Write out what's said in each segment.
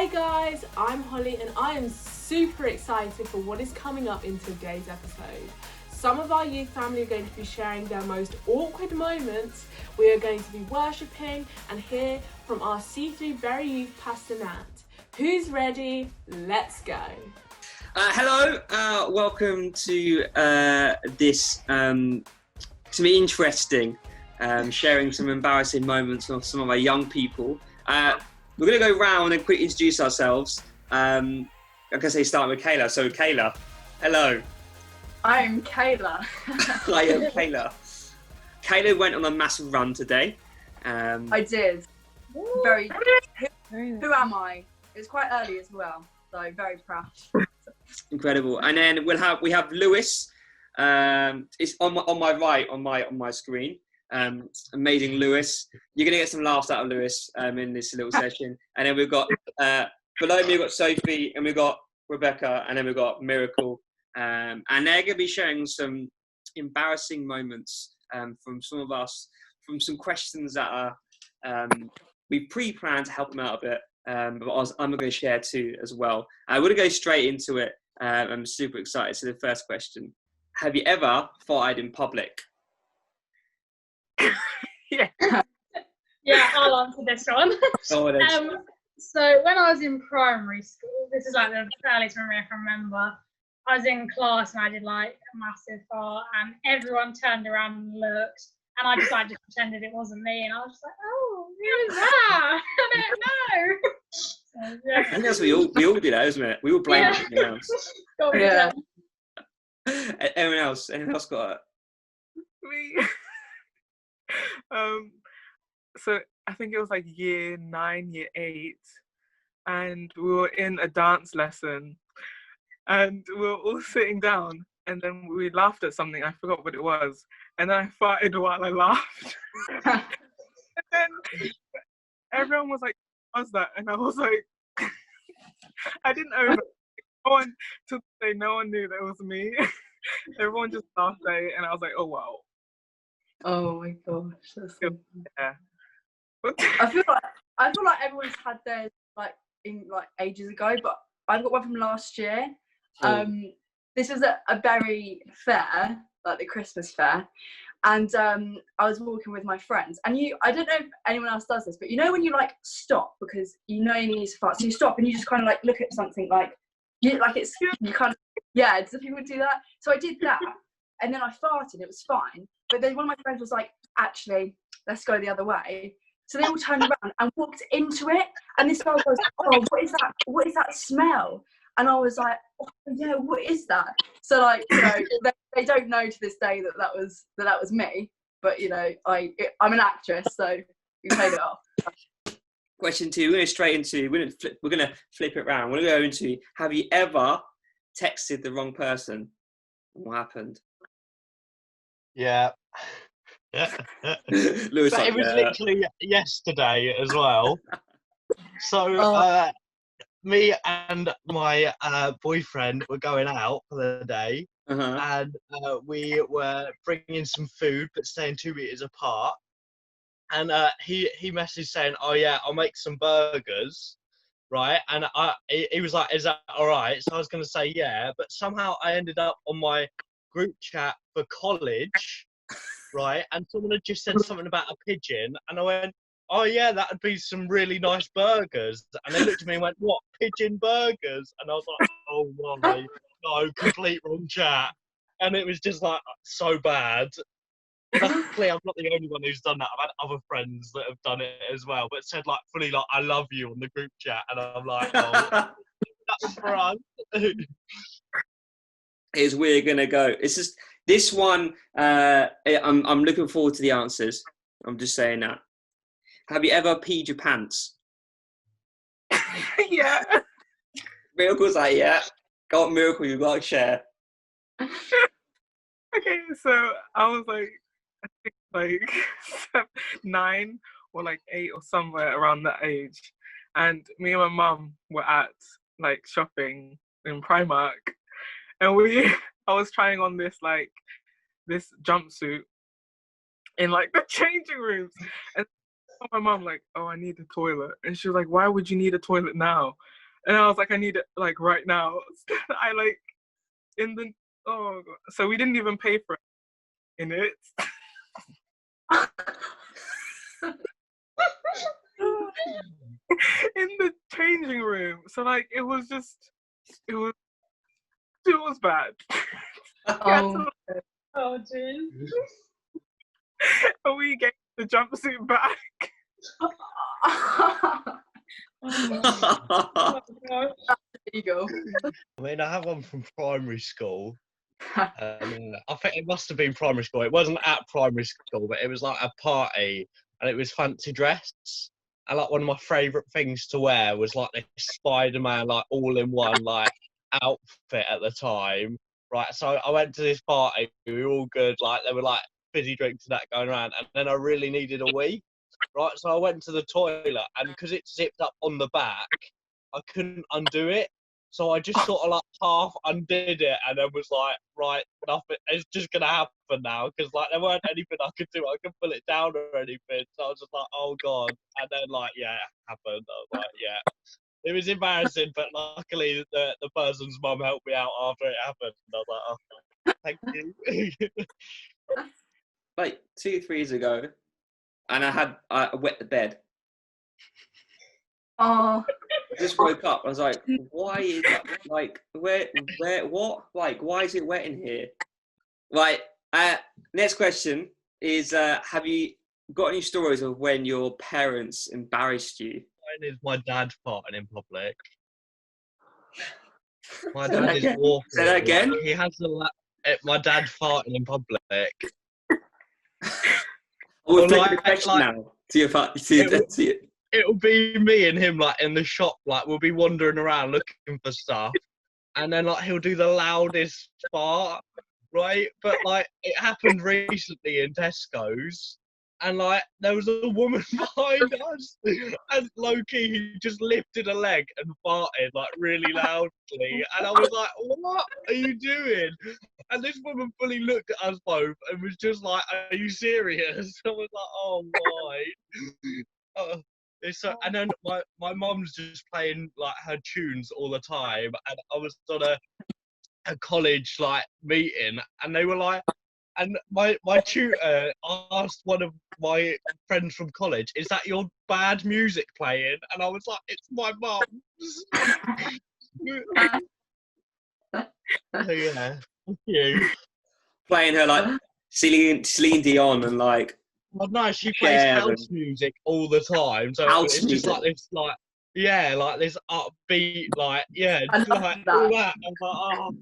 Hi guys, I'm Holly and I am super excited for what is coming up in today's episode. Some of our youth family are going to be sharing their most awkward moments. We are going to be worshipping and hear from our C3 Berry Youth Pastor Nat. Who's ready? Let's go. Hello, welcome to this, to be interesting, sharing some embarrassing moments of some of our young people. We're going to go round and quickly introduce ourselves. Like I say, start with Kayla. So Kayla, hello. I'm Kayla. I am Kayla. Kayla went on a massive run today. I did. Very. Who am I? It's quite early as well, so very proud. Incredible. And then we have Lewis. It's on my right on my screen. Amazing Lewis. You're gonna get some laughs out of Lewis in this little session. And then we've got below me we've got Sophie and we've got Rebecca and then we've got Miracle. And they're gonna be sharing some embarrassing moments from some of us, from some questions that are we pre-planned to help them out a bit. But I'm going to share too as well. We're going to go straight into it. I'm super excited. So the first question: have you ever farted in public? Yeah, I'll answer this one. Oh, so when I was in primary school, this is like the earliest memory I can remember. I was in class and I did like a massive fart, and everyone turned around and looked, and I just pretended it wasn't me, and I was just like, "Oh, who is that? I don't know." So, yeah. I think that's we all did that, isn't it? We all blame everyone else. Yeah. Anyone else got it? Me. So I think it was like year 9, year 8, and we were in a dance lesson, and we were all sitting down, and then we laughed at something. I forgot what it was, and then I farted while I laughed. And then everyone was like, "What's that?" And I was like, I didn't know. No one knew that it was me. Everyone just laughed at it, and I was like, "Oh wow." Oh my gosh, that's so Yeah. I feel like everyone's had theirs like in like ages ago, but I've got one from last year. This was a berry fair, like the Christmas fair, and I was walking with my friends, and I don't know if anyone else does this, but you know when you like stop because you know you need to fart, so you stop and you just kind of like look at something like you kind of do people do that? So I did that, and then I farted. It was fine, but then one of my friends was like, "Actually, let's go the other way." So they all turned around and walked into it, and this girl goes, "Oh, what is that? What is that smell?" And I was like, "Oh, yeah, what is that?" So like, you know, they don't know to this day that was me. But you know, I'm an actress, so we played it off. Question 2. We're going to straight into. We're going to flip it around. We're going to go into: have you ever texted the wrong person? What happened? Yeah. Lewis, But it was literally yesterday as well. So me and my boyfriend were going out for the day, and we were bringing some food but staying 2 meters apart. And he messaged saying, "Oh yeah, I'll make some burgers." Right, and he was like, "Is that all right?" So I was going to say yeah, but somehow I ended up on my group chat for college, right? And someone had just said something about a pigeon, and I went, "Oh yeah, that would be some really nice burgers." And they looked at me and went, "What, pigeon burgers?" And I was like, "Oh my, no, complete wrong chat." And it was just like so bad. Luckily, I'm not the only one who's done that. I've had other friends that have done it as well, but said like fully like "I love you" on the group chat, and I'm like, "Oh, that's for us." Here's where you're gonna go. It's just this one. I'm looking forward to the answers. I'm just saying that. Have you ever peed your pants? Yeah. Miracle's like, yeah. Go on, Miracle. You got to share. Okay, so I was like, I think like 9 or like 8 or somewhere around that age, and me and my mum were at like shopping in Primark, and I was trying on this jumpsuit in like the changing rooms, and told my mom, like, oh, I need a toilet. And she was like, why would you need a toilet now? And I was like, I need it, like, right now. I, like, oh, God. So we didn't even pay for it in it. In the changing room. So, like, it was bad. Oh. Oh, jeez. And we gave the jumpsuit back. Oh, gosh. Illegal. I mean, I have one from primary school. And I think it must have been primary school. It wasn't at primary school, but it was like a party, and it was fancy dress. And like one of my favourite things to wear was like this Spider-Man, like all-in-one like outfit at the time. Right, so I went to this party. We were all good. Like there were like fizzy drinks and that going around, and then I really needed a wee. Right, so I went to the toilet, and because it zipped up on the back, I couldn't undo it. So I just sort of like half undid it, and then was like, right, nothing. It's just gonna happen now, because like there weren't anything I could do. I could pull it down or anything. So I was just like, oh god. And then like, yeah, it happened. I was like, yeah. It was embarrassing, but luckily the person's mum helped me out after it happened. And I was like, oh, thank you. Like 2-3 years ago, and I wet the bed. Oh. I just woke up. I was like, why is that? Like, where, what? Like, why is it wet in here? Right. Next question is, have you got any stories of when your parents embarrassed you? Mine is my dad farting in public. My Say that dad is again. awful. Say that again? Like, he has my dad farting in public. We're Or flipping the like- question like- now. See it. It'll be me and him like in the shop, like we'll be wandering around looking for stuff, and then like he'll do the loudest fart, right? But like it happened recently in Tesco's, and like there was a woman behind us, and low-key he just lifted a leg and farted like really loudly, and I was like, what are you doing? And this woman fully looked at us both and was just like, are you serious? I was like, oh my. And then my mum's just playing like her tunes all the time, and I was on a college like meeting, and they were like, and my tutor asked one of my friends from college, is that your bad music playing? And I was like, it's my mum's. So yeah, thank you. Playing her like Celine Dion and like. Well, no, she plays house music all the time, so it's just like this, like like this upbeat, like just like all that. I'm like, oh.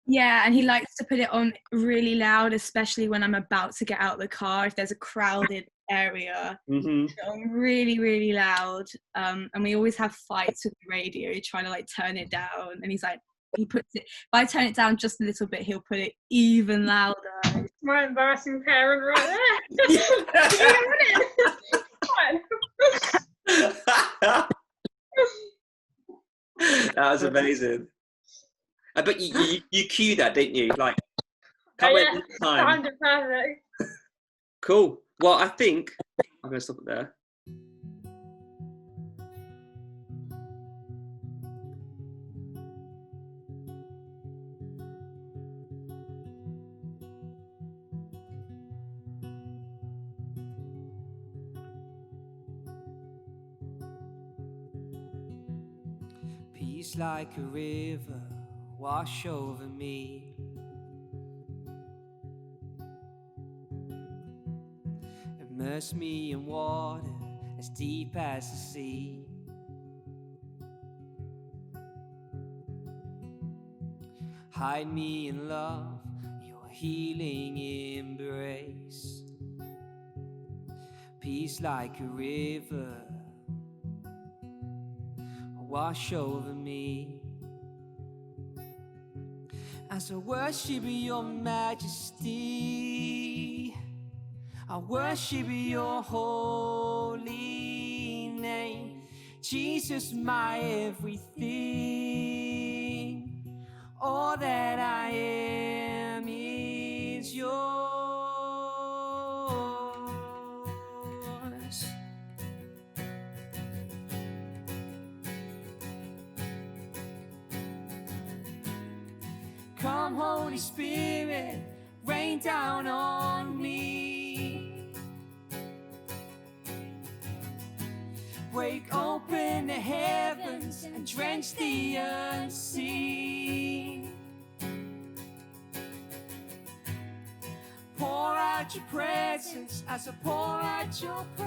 Yeah, and he likes to put it on really loud, especially when I'm about to get out of the car. If there's a crowded area, on really, really loud. And we always have fights with the radio, trying to like turn it down. And he's like, he puts it. If I turn it down just a little bit, he'll put it even louder. My embarrassing parent right there. That was amazing. I bet you cue that, didn't you? Like, Oh, yeah, time. perfect. Cool. Well, I think I'm gonna stop it there. Peace like a river wash over me. Immerse me in water as deep as the sea. Hide me in love, your healing embrace. Peace like a river wash over me. As I worship your majesty, I worship your holy name. Jesus, my everything, all that I am is yours. Come, Holy Spirit, rain down on me. Break open the heavens and drench the unseen. Pour out your presence as I pour out your praise.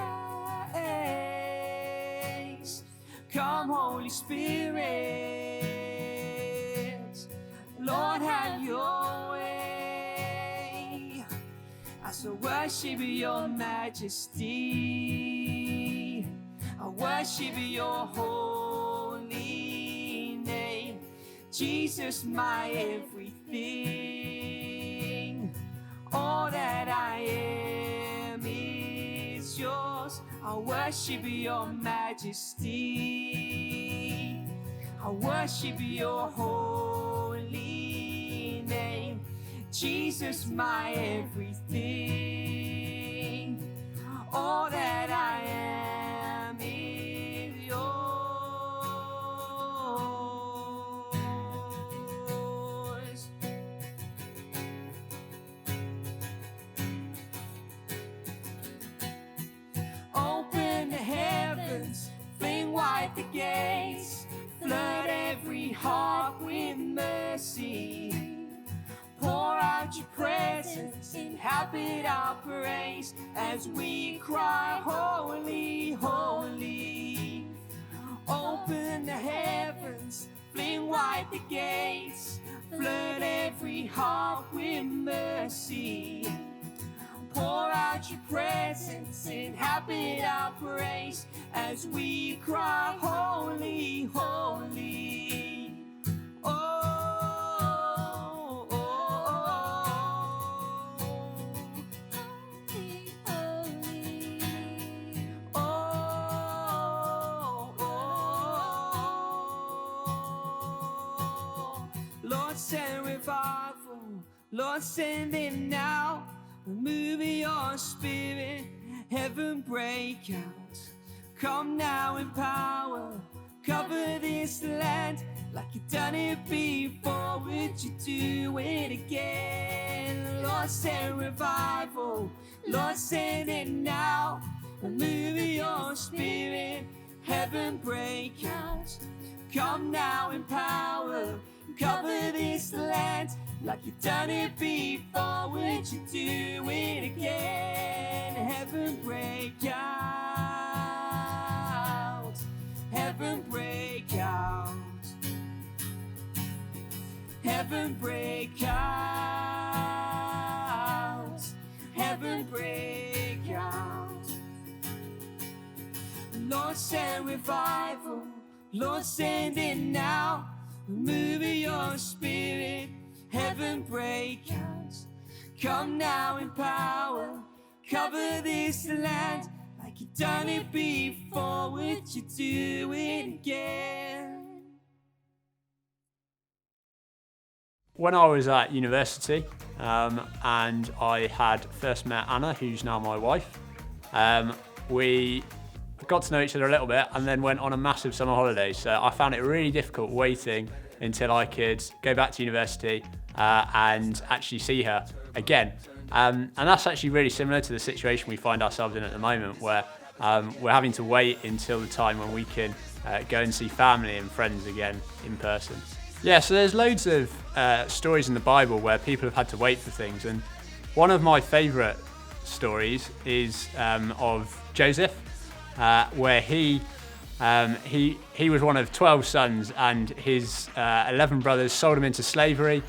Come, Holy Spirit, Lord, have your way. As I worship your majesty, I worship your holy name. Jesus, my everything. All that I am is yours. I worship your majesty. I worship your holy name. Jesus, my everything. All that I am is yours. Open the heavens, fling wide the gates, flood every heart with mercy. Pour out your presence, inhabit our praise as we cry, holy, holy. Open the heavens, fling wide the gates, flood every heart with mercy. Pour out your presence, inhabit our praise as we cry, holy, holy. Oh, oh, oh, holy, holy. Oh, oh, oh. Lord, send revival, Lord, send it now. Move your spirit, heaven break out. Come now in power, cover this land like you've done it before. Would you do it again? Lord, send revival, Lord, send it now. Move your spirit, heaven break out. Come now in power, cover this land like you've done it before. Would you do it again? Heaven break out. Heaven break out. Heaven break out. Heaven break out. Lord, send revival. Lord, send it now. Move your spirit, heaven break out. Come now in power, cover this land like you've done it before. Would you do it again? When I was at university and I had first met Anna, who's now my wife, we got to know each other a little bit and then went on a massive summer holiday. So I found it really difficult waiting until I could go back to university and actually see her again. And that's actually really similar to the situation we find ourselves in at the moment, where we're having to wait until the time when we can go and see family and friends again in person. Yeah, so there's loads of stories in the Bible where people have had to wait for things, and one of my favourite stories is of Joseph, where he was one of 12 sons, and his 11 brothers sold him into slavery.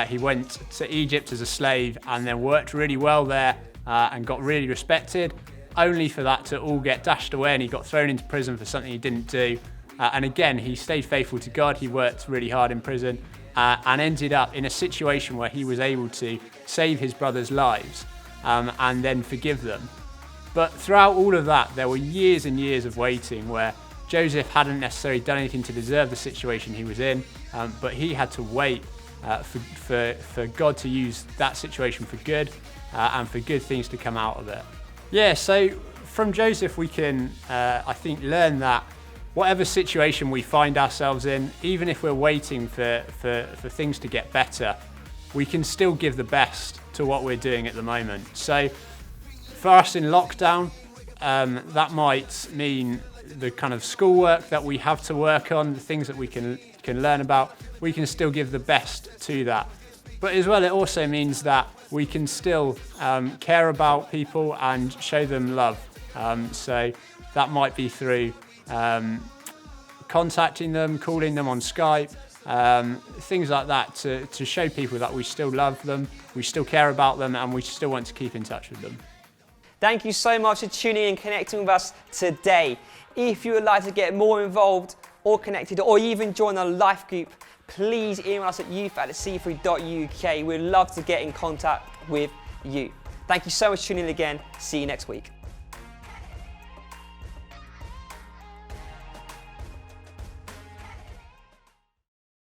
He went to Egypt as a slave and then worked really well there and got really respected, only for that to all get dashed away and he got thrown into prison for something he didn't do. And again, he stayed faithful to God. He worked really hard in prison and ended up in a situation where he was able to save his brothers' lives and then forgive them. But throughout all of that, there were years and years of waiting where Joseph hadn't necessarily done anything to deserve the situation he was in, but he had to wait for God to use that situation for good and for good things to come out of it. Yeah, so from Joseph we can, I think, learn that whatever situation we find ourselves in, even if we're waiting for things to get better, we can still give the best to what we're doing at the moment. So for us in lockdown, that might mean the kind of schoolwork that we have to work on, the things that we can learn about, we can still give the best to that. But as well, it also means that we can still care about people and show them love. So that might be through contacting them, calling them on Skype, things like that to show people that we still love them, we still care about them, and we still want to keep in touch with them. Thank you so much for tuning in and connecting with us today. If you would like to get more involved or connected or even join a life group, please email us at youth@c3.uk. We'd love to get in contact with you. Thank you so much for tuning in again. See you next week.